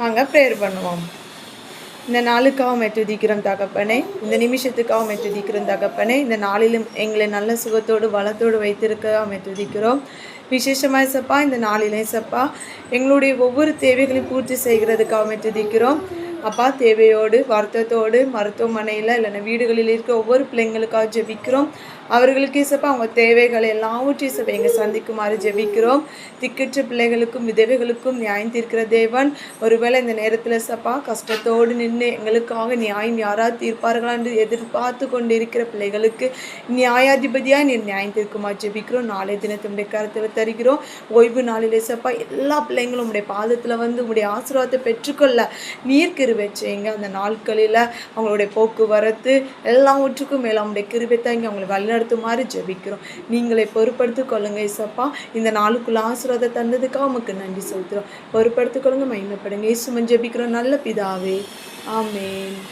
வாங்க ப்ரேயர் பண்ணுவோம். இந்த நாளுக்காக துதிக்கிறோம் தகப்பனே, இந்த நிமிஷத்துக்காக துதிக்கிறோம் தகப்பனே. இந்த நாளிலும் எங்களை நல்ல சுகத்தோடு வளத்தோடு வைத்திருக்க துதிக்கிறோம். விசேஷமாக சப்பா இந்த நாளிலே சப்பா எங்களுடைய ஒவ்வொரு தேவைகளையும் பூர்த்தி செய்கிறதுக்காக துதிக்கிறோம். அப்பா, தேவையோடு வருத்தத்தோடு மருத்துவமனையில் இல்லைன்னா வீடுகளில் இருக்க ஒவ்வொரு பிள்ளைங்களுக்காக ஜெபிக்கிறோம். அவர்களுக்கு சப்பா அவங்க தேவைகளை எல்லாவற்றையும் சப்பா எங்கள் சந்திக்குமாறு ஜெபிக்கிறோம். திக்கற்ற பிள்ளைகளுக்கும் விதவைகளுக்கும் நியாயம் தீர்க்கிற தேவன், ஒருவேளை இந்த நேரத்தில் சப்பா கஷ்டத்தோடு நின்று எங்களுக்காக நியாயம் யாராவது தீர்ப்பார்களா என்று எதிர்பார்த்து கொண்டு இருக்கிற பிள்ளைகளுக்கு நியாயாதிபதியாக நீர் நியாயம் தீர்க்குமாறு ஜெபிக்கிறோம். நாளை தினத்தினுடைய கருத்தில் தருகிறோம். ஓய்வு நாளிலே சப்பா எல்லா பிள்ளைங்களும் உடைய பாதத்தில் வந்து உங்களுடைய ஆசீர்வாதத்தை பெற்றுக்கொள்ள நீர் கிருபை செய்யுங்க. அந்த நாட்களில் அவங்களுடைய போக்குவரத்து எல்லாவற்றுக்கும் மேலே அவங்களுடைய கிருபை தாங்கி அவங்களை வழிநடத்துமாறு ஜெபிக்கிறோம். நீங்களை பொறுப்படுத்திக் கொள்ளுங்க இயேசப்பா. இந்த நாளுக்குள்ள ஆசீர்வாதம் தந்ததுக்காக உமக்கு நன்றி செலுத்துகிறோம். பொறுப்படுத்திக் கொள்ளுங்க, மகிமைப்படுங்க. இயேசுவின் ஜெபிக்கிறோம் நல்ல பிதாவே, ஆமென்.